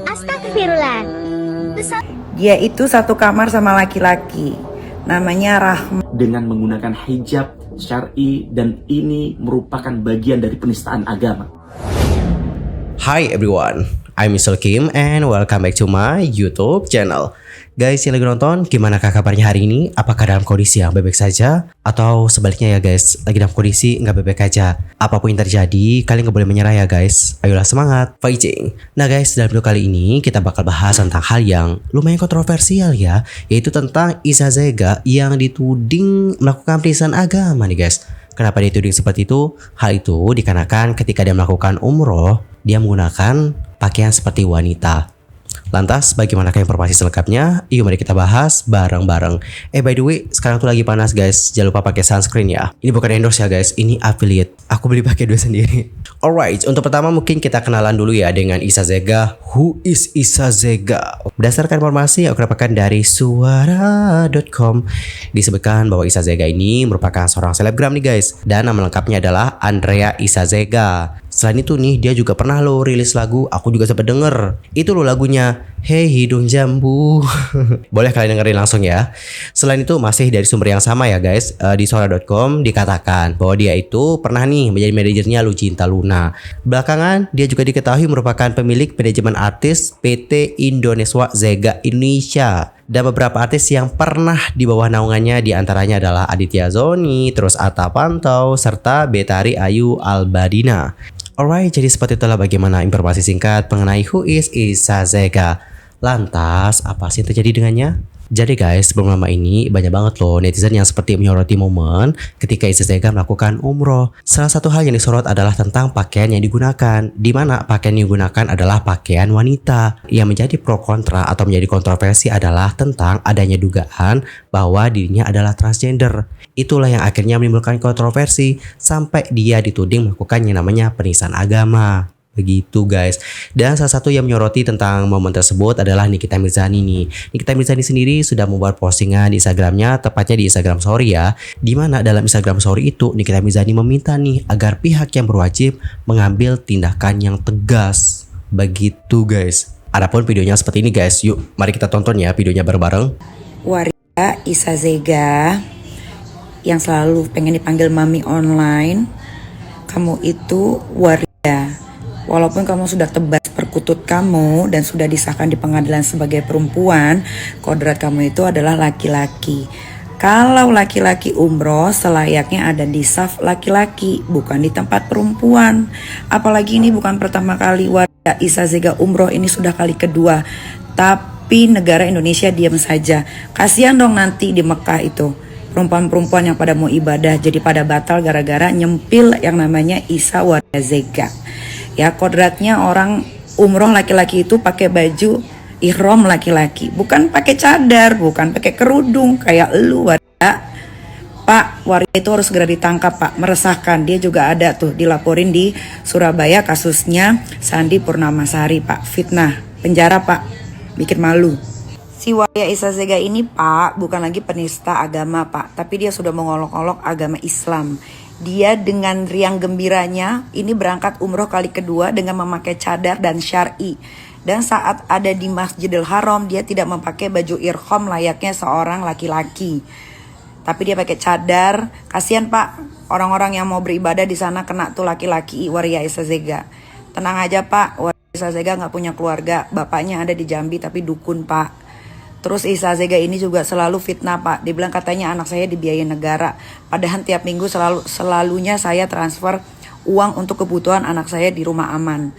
Astagfirullah. Dia itu satu kamar sama laki-laki, namanya Rahmat. Dengan menggunakan hijab syar'i, dan ini merupakan bagian dari penistaan agama. Hi everyone, I'm Mr. Kim and welcome back to my YouTube channel. Guys yang lagi nonton, gimana kabarnya hari ini? Apakah dalam kondisi yang baik-baik saja? Atau sebaliknya ya guys, lagi dalam kondisi nggak baik-baik aja? Apapun yang terjadi, kalian nggak boleh menyerah ya guys. Ayolah semangat, fighting! Nah guys, dalam video kali ini kita bakal bahas tentang hal yang lumayan kontroversial ya, yaitu tentang Iza Zega yang dituding melakukan penistaan agama nih guys. Kenapa dia dituding seperti itu? Hal itu dikarenakan ketika dia melakukan umroh, dia menggunakan pakaian seperti wanita. Lantas bagaimanakah informasi selengkapnya? Yuk mari kita bahas bareng-bareng. By the way, sekarang tuh lagi panas guys. Jangan lupa pakai sunscreen ya. Ini bukan endorse ya guys, ini affiliate. Aku beli pakai duit sendiri. Alright, untuk pertama mungkin kita kenalan dulu ya dengan Iza Zega. Who is Iza Zega? Berdasarkan informasi yang aku dapatkan dari suara.com, disebutkan bahwa Iza Zega ini merupakan seorang selebgram nih guys. Dan nama lengkapnya adalah Andrea Iza Zega. Selain itu nih, dia juga pernah lo rilis lagu, aku juga sempat denger. Itu lo lagunya, Hey Hidung Jambu. Boleh kalian dengerin langsung ya. Selain itu masih dari sumber yang sama ya guys, di suara.com dikatakan bahwa dia itu pernah nih menjadi manajernya Lucinta Luna. Belakangan dia juga diketahui merupakan pemilik manajemen artis PT Indonesia Zega Indonesia. Dan beberapa artis yang pernah di bawah naungannya diantaranya adalah Aditya Zoni, terus Atta Pantau, serta Betari Ayu Albadina. Alright, jadi seperti itulah bagaimana informasi singkat mengenai who is Iza Zega. Lantas, apa sih yang terjadi dengannya? Jadi guys, sebelum lama ini banyak banget loh netizen yang seperti menyoroti momen ketika Iza Zega melakukan umroh. Salah satu hal yang disorot adalah tentang pakaian yang digunakan, di mana pakaian yang digunakan adalah pakaian wanita. Yang menjadi pro kontra atau menjadi kontroversi adalah tentang adanya dugaan bahwa dirinya adalah transgender. Itulah yang akhirnya menimbulkan kontroversi sampai dia dituding melakukan yang namanya penistaan agama. Begitu guys. Dan salah satu yang menyoroti tentang momen tersebut adalah Nikita Mirzani nih. Nikita Mirzani sendiri sudah membuat postingan di Instagramnya, tepatnya di Instagram Story ya, dimana dalam Instagram Story itu Nikita Mirzani meminta nih agar pihak yang berwajib mengambil tindakan yang tegas. Begitu guys. Adapun videonya seperti ini guys. Yuk mari kita tonton ya videonya bareng-bareng. Waria Iza Zega yang selalu pengen dipanggil mami online, kamu itu waria. Walaupun kamu sudah tebas perkutut kamu dan sudah disahkan di pengadilan sebagai perempuan, kodrat kamu itu adalah laki-laki. Kalau laki-laki umroh selayaknya ada di saf laki-laki, bukan di tempat perempuan. Apalagi ini bukan pertama kali waria Iza Zega umroh, ini sudah kali kedua. Tapi negara Indonesia diam saja. Kasihan dong nanti di Mekah itu. Perempuan-perempuan yang pada mau ibadah jadi pada batal gara-gara nyempil yang namanya Iza Waria Zega. Ya, kodratnya orang umroh laki-laki itu pakai baju ihram laki-laki, bukan pakai cadar, bukan pakai kerudung kayak elu waria. Pak, waria itu harus segera ditangkap Pak, meresahkan. Dia juga ada tuh dilaporin di Surabaya kasusnya Sandi Purnamasari Pak, fitnah, penjara Pak, bikin malu. Si waria Iza Zega ini Pak bukan lagi penista agama Pak, tapi dia sudah mengolok-olok agama Islam. Dia dengan riang gembiranya ini berangkat umroh kali kedua dengan memakai cadar dan syar'i. Dan saat ada di Masjidil Haram dia tidak memakai baju ihram layaknya seorang laki-laki. Tapi dia pakai cadar. Kasihan Pak, orang-orang yang mau beribadah di sana kena tuh laki-laki waria Iza Zega. Tenang aja Pak, waria Iza Zega nggak punya keluarga. Bapaknya ada di Jambi tapi dukun Pak. Terus Iza Zega ini juga selalu fitnah Pak. Dibilang katanya anak saya dibiayain negara. Padahal tiap minggu selalunya saya transfer uang untuk kebutuhan anak saya di rumah aman.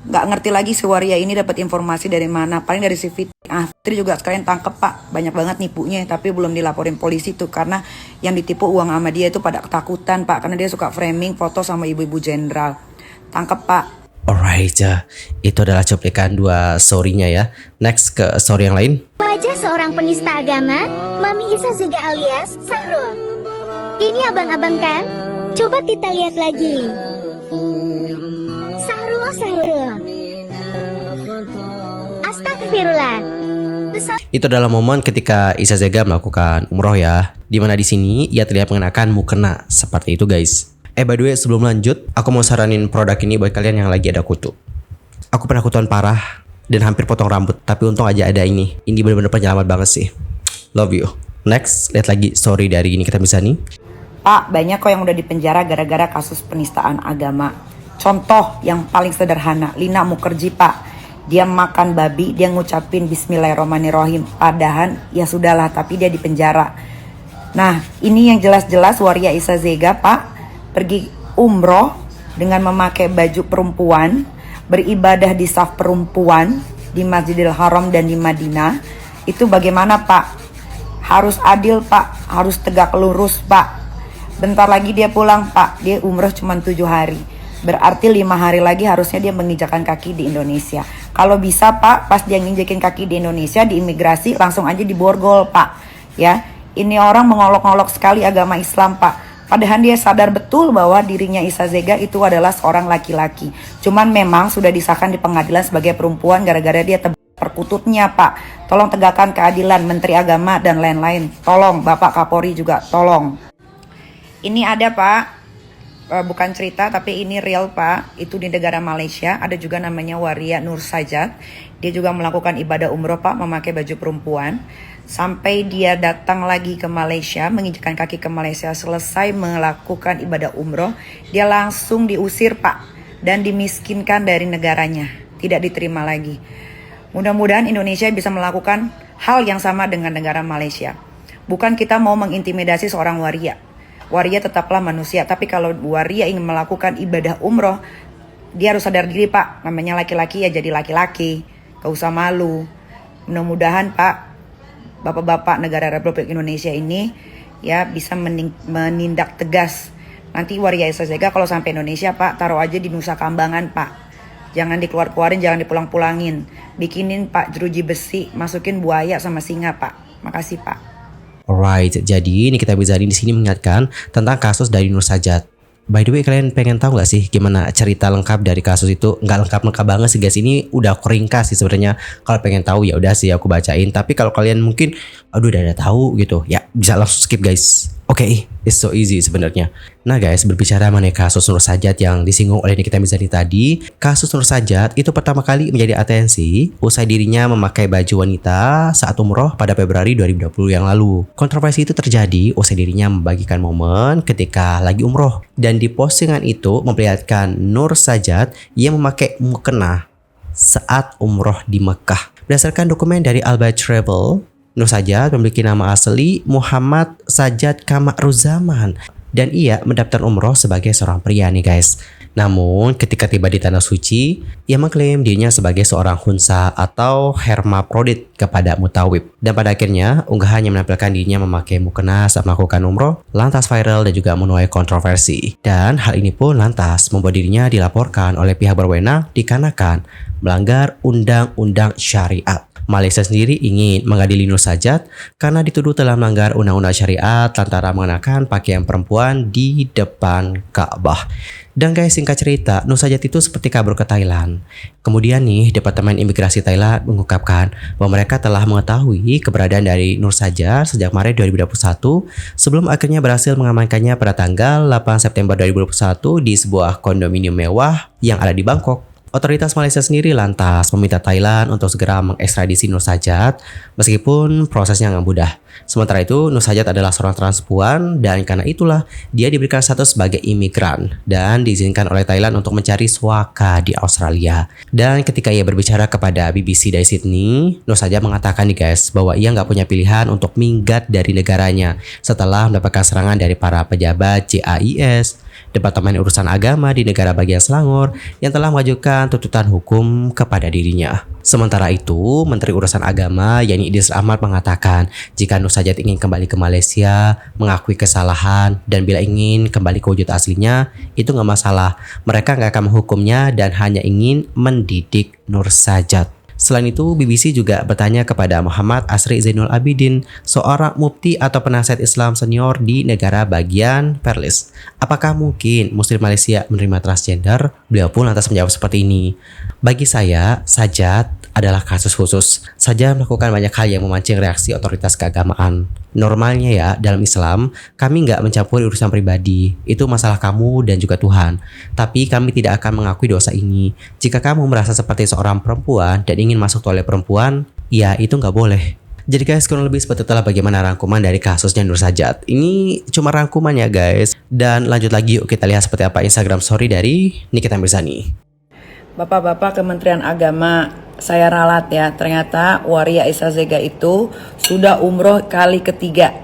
Gak ngerti lagi si waria ini dapat informasi dari mana. Paling dari si Fitri. Fitri juga sekalian tangkep Pak. Banyak banget nipunya tapi belum dilaporin polisi tuh. Karena yang ditipu uang sama dia itu pada ketakutan Pak. Karena dia suka framing foto sama ibu-ibu jenderal. Tangkep Pak. Alright, itu adalah cuplikan dua story-nya ya. Next ke story yang lain. Wajah seorang penista agama, Mami Iza Zega alias Sahrul. Ini abang-abang kan? Coba kita lihat lagi. Sahrul. Astagfirullah. Itu adalah momen ketika Iza Zega melakukan umroh ya, dimana di sini ia terlihat mengenakan mukena seperti itu guys. By the way, sebelum lanjut, aku mau saranin produk ini buat kalian yang lagi ada kutu. Aku pernah ketahuan parah dan hampir potong rambut, tapi untung aja ada ini. Ini benar-benar penyelamat banget sih. Love you. Next, lihat lagi story dari ini kita bisa nih. Pak, banyak kok yang udah dipenjara gara-gara kasus penistaan agama. Contoh yang paling sederhana, Lina Mukherjee Pak. Dia makan babi, dia ngucapin Bismillahirrahmanirrahim. Padahal ya sudahlah, tapi dia dipenjara. Nah, ini yang jelas-jelas Waria Isa Zega Pak pergi umroh dengan memakai baju perempuan, beribadah di saf perempuan di Masjidil Haram dan di Madinah. Itu bagaimana Pak? Harus adil Pak, harus tegak lurus Pak. Bentar lagi dia pulang Pak, dia umroh cuma 7 hari. Berarti 5 hari lagi harusnya dia menginjakan kaki di Indonesia. Kalau bisa Pak, pas dia nginjekin kaki di Indonesia, di imigrasi langsung aja diborgol Pak. Ya, ini orang mengolok-olok sekali agama Islam Pak. Padahal dia sadar betul bahwa dirinya Isa Zega itu adalah seorang laki-laki. Cuman memang sudah disahkan di pengadilan sebagai perempuan gara-gara dia perkututnya Pak. Tolong tegakkan keadilan Menteri Agama dan lain-lain. Tolong Bapak Kapolri juga tolong. Ini ada Pak, bukan cerita tapi ini real Pak. Itu di negara Malaysia, ada juga namanya Waria Nur Sajat. Dia juga melakukan ibadah umroh Pak, memakai baju perempuan. Sampai dia datang lagi ke Malaysia, menginjakan kaki ke Malaysia, selesai melakukan ibadah umroh, dia langsung diusir Pak, dan dimiskinkan dari negaranya, tidak diterima lagi. Mudah-mudahan Indonesia bisa melakukan hal yang sama dengan negara Malaysia. Bukan kita mau mengintimidasi seorang waria. Waria tetaplah manusia, tapi kalau waria ingin melakukan ibadah umroh, dia harus sadar diri Pak, namanya laki-laki ya jadi laki-laki, gak usah malu. Mudah-mudahan Pak, Bapak-bapak negara Republik Indonesia ini ya bisa menindak tegas. Nanti Waria Isa Zega kalau sampai Indonesia Pak, taruh aja di Nusa Kambangan Pak. Jangan dikeluar-keluarin, jangan dipulang-pulangin. Bikinin Pak jeruji besi, masukin buaya sama singa Pak. Makasih Pak. Alright, jadi ini kita bisa di sini mengingatkan tentang kasus dari Nur Sajat. By the way, kalian pengen tahu gak sih gimana cerita lengkap dari kasus itu? Nggak lengkap-lengkap banget sih guys, ini udah aku ringkas sih sebenarnya. Kalau pengen tahu ya udah sih aku bacain. Tapi kalau kalian mungkin aduh udah ada tahu gitu, ya bisa langsung skip guys. Oke, it's so easy sebenarnya. Nah guys, berbicara mengenai kasus Nur Sajat yang disinggung oleh Nikita Mirzani tadi, kasus Nur Sajat itu pertama kali menjadi atensi usai dirinya memakai baju wanita saat umroh pada Februari 2020 yang lalu. Kontroversi itu terjadi usai dirinya membagikan momen ketika lagi umroh, dan di postingan itu memperlihatkan Nur Sajat yang memakai mukena saat umroh di Mekah. Berdasarkan dokumen dari Al Bayt Travel, Nur Sajat memiliki nama asli Muhammad Sajat Kamakruzaman dan ia mendaftar umroh sebagai seorang pria nih guys. Namun ketika tiba di tanah suci, ia mengklaim dirinya sebagai seorang khunsa atau hermaprodit kepada mutawib. Dan pada akhirnya unggahannya menampilkan dirinya memakai mukena saat melakukan umroh lantas viral dan juga menuai kontroversi. Dan hal ini pun lantas membuat dirinya dilaporkan oleh pihak berwenang dikarenakan melanggar undang-undang syariat. Malaysia sendiri ingin mengadili Nur Sajat karena dituduh telah melanggar undang-undang syariat lantaran mengenakan pakaian perempuan di depan Ka'bah. Dan guys, singkat cerita, Nur Sajat itu seperti kabur ke Thailand. Kemudian nih, Departemen Imigrasi Thailand mengungkapkan bahwa mereka telah mengetahui keberadaan dari Nur Sajat sejak Maret 2021 sebelum akhirnya berhasil mengamankannya pada tanggal 8 September 2021 di sebuah kondominium mewah yang ada di Bangkok. Otoritas Malaysia sendiri lantas meminta Thailand untuk segera mengekstradisi Nur Sajat meskipun prosesnya nggak mudah. Sementara itu Nur Sajat adalah seorang transpuan dan karena itulah dia diberikan status sebagai imigran dan diizinkan oleh Thailand untuk mencari suaka di Australia. Dan ketika ia berbicara kepada BBC dari Sydney, Nur Sajat mengatakan nih guys bahwa ia nggak punya pilihan untuk minggat dari negaranya setelah mendapatkan serangan dari para pejabat JAIS, Departemen Urusan Agama di negara bagian Selangor yang telah mengajukan tuntutan hukum kepada dirinya. Sementara itu, Menteri Urusan Agama yakni Idris Ahmad mengatakan jika Nur Sajat ingin kembali ke Malaysia, mengakui kesalahan, dan bila ingin kembali ke wujud aslinya, itu nggak masalah. Mereka nggak akan menghukumnya dan hanya ingin mendidik Nur Sajat. Selain itu, BBC juga bertanya kepada Muhammad Asri Zainul Abidin, seorang mufti atau penasihat Islam senior di negara bagian Perlis. Apakah mungkin Muslim Malaysia menerima transgender? Beliau pun lantas menjawab seperti ini. Bagi saya, Sajat adalah kasus khusus saja melakukan banyak hal yang memancing reaksi otoritas keagamaan. Normalnya ya, dalam Islam, kami nggak mencampuri urusan pribadi. Itu masalah kamu dan juga Tuhan. Tapi kami tidak akan mengakui dosa ini. Jika kamu merasa seperti seorang perempuan dan ingin masuk toilet perempuan, ya itu nggak boleh. Jadi guys, kurang lebih seperti itulah bagaimana rangkuman dari kasusnya Nur Sajat. Ini cuma rangkuman ya guys. Dan lanjut lagi yuk kita lihat seperti apa Instagram story dari Nikita Mirzani. Bapak-bapak Kementerian Agama, saya ralat ya, ternyata Waria Isazega itu sudah umroh kali ketiga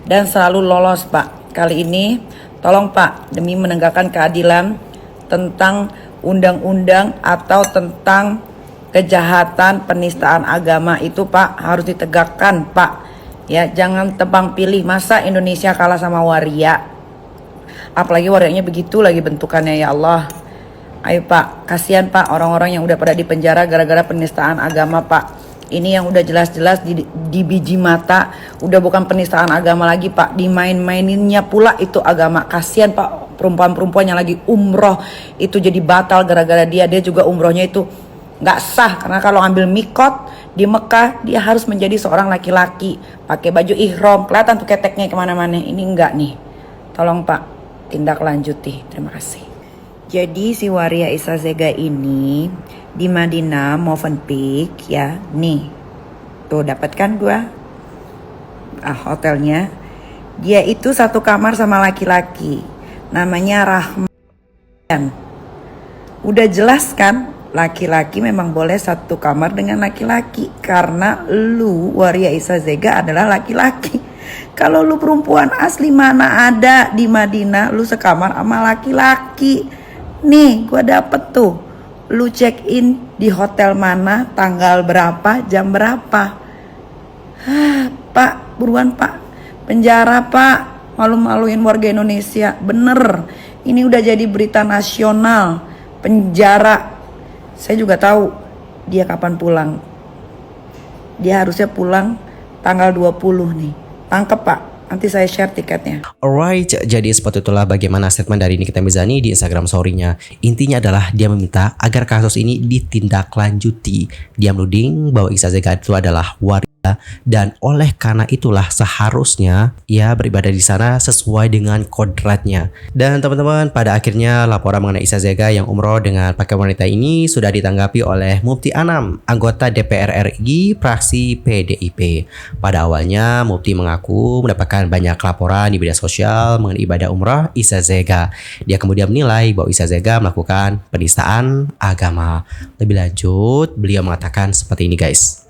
dan selalu lolos Pak. Kali ini tolong Pak, demi menegakkan keadilan tentang undang-undang atau tentang kejahatan penistaan agama itu Pak harus ditegakkan Pak. Ya, jangan tebang pilih, masa Indonesia kalah sama Waria? Apalagi Warianya begitu lagi bentukannya, ya Allah. Ayo Pak, kasihan Pak orang-orang yang udah pada di penjara gara-gara penistaan agama Pak. Ini yang udah jelas-jelas di biji mata, udah bukan penistaan agama lagi Pak, dimain-maininnya pula itu agama. Kasihan Pak perempuan-perempuan yang lagi umroh itu jadi batal gara-gara dia juga umrohnya itu nggak sah. Karena kalau ambil mikot di Mekah dia harus menjadi seorang laki-laki, pakai baju ihram, kelihatan tuh keteknya kemana-mana. Ini enggak nih, tolong Pak tindak lanjuti, terima kasih. Jadi si Waria Isazega ini di Madinah Movenpick ya, nih tuh dapatkan gua hotelnya. Dia itu satu kamar sama laki-laki, namanya Rahman. Udah jelas kan, laki-laki memang boleh satu kamar dengan laki-laki karena lu Waria Isazega adalah laki-laki. Kalau lu perempuan asli mana ada di Madinah lu sekamar sama laki-laki. Nih, gua dapet tuh. Lu check in di hotel mana, tanggal berapa, jam berapa. Pak, buruan Pak. Penjara Pak. Malu-maluin warga Indonesia. Bener. Ini udah jadi berita nasional. Penjara. Saya juga tahu dia kapan pulang. Dia harusnya pulang tanggal 20 nih. Tangkep Pak. Nanti saya share tiketnya. Alright, jadi seperti itulah bagaimana statement dari Nikita Mirzani di Instagram story-nya. Intinya adalah dia meminta agar kasus ini ditindaklanjuti. Dia menuding bahwa Isazega itu adalah waria dan oleh karena itulah seharusnya ia beribadah di sana sesuai dengan kodratnya. Dan teman-teman, pada akhirnya laporan mengenai Isazega yang umroh dengan pakaian wanita ini sudah ditanggapi oleh Mufti Anam, anggota DPR RI fraksi PDIP. Pada awalnya Mufti mengaku mendapatkan banyak laporan di media sosial mengenai ibadah umrah Isazega. Dia kemudian menilai bahwa Isazega melakukan penistaan agama. Lebih lanjut, beliau mengatakan seperti ini guys.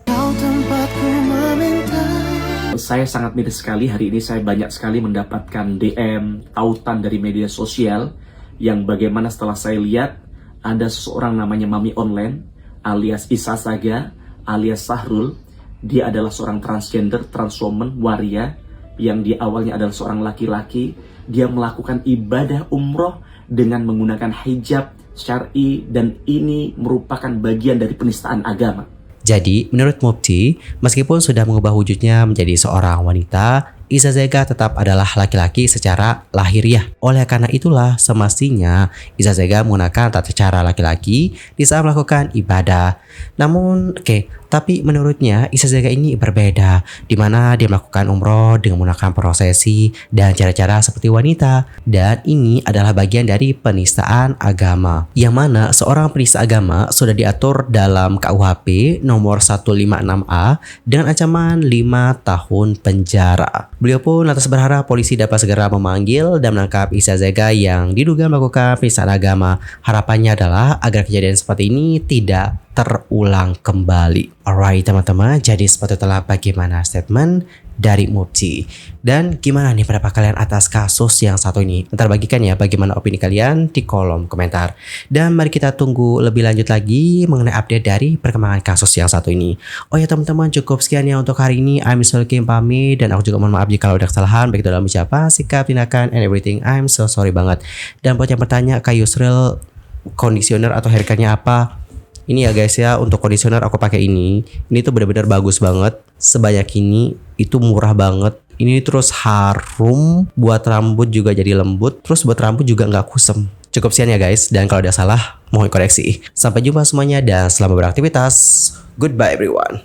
Saya sangat miris sekali, hari ini saya banyak sekali mendapatkan DM, tautan dari media sosial yang bagaimana setelah saya lihat ada seseorang namanya Mami Online alias Isazega alias Sahrul. Dia adalah seorang transgender, transwoman, waria yang di awalnya adalah seorang laki-laki. Dia melakukan ibadah umroh dengan menggunakan hijab syar'i dan ini merupakan bagian dari penistaan agama. Jadi, menurut Mufti, meskipun sudah mengubah wujudnya menjadi seorang wanita, Isazega tetap adalah laki-laki secara lahiriah. Oleh karena itulah, semestinya Isazega menggunakan tata cara laki-laki di saat melakukan ibadah. Namun, tapi menurutnya Isazega ini berbeda, di mana dia melakukan umroh dengan menggunakan prosesi dan cara-cara seperti wanita. Dan ini adalah bagian dari penistaan agama, yang mana seorang penista agama sudah diatur dalam KUHP nomor 156A dengan ancaman 5 tahun penjara. Beliau pun lantas berharap polisi dapat segera memanggil dan menangkap Isazega yang diduga melakukan penistaan agama. Harapannya adalah agar kejadian seperti ini tidak terulang kembali. Alright teman-teman, jadi seperti itulah bagaimana statement dari Mufti. Dan gimana nih pendapat kalian atas kasus yang satu ini? Ntar bagikan ya bagaimana opini kalian di kolom komentar. Dan mari kita tunggu lebih lanjut lagi mengenai update dari perkembangan kasus yang satu ini. Oh ya teman-teman, cukup sekian ya untuk hari ini. I'm Sulkim pamit dan aku juga mohon maaf jika ada kesalahan baik dalam ucapan, sikap, tindakan, and everything. I'm so sorry banget. Dan buat yang bertanya Kak Yusril conditioner atau haircutnya apa? Ini ya guys ya, untuk conditioner aku pakai ini. Ini tuh benar-benar bagus banget. Sebanyak ini, itu murah banget. Ini terus harum, buat rambut juga jadi lembut. Terus buat rambut juga nggak kusem. Cukup sekian ya guys. Dan kalau ada salah, mohon koreksi. Sampai jumpa semuanya dan selamat beraktivitas. Goodbye everyone.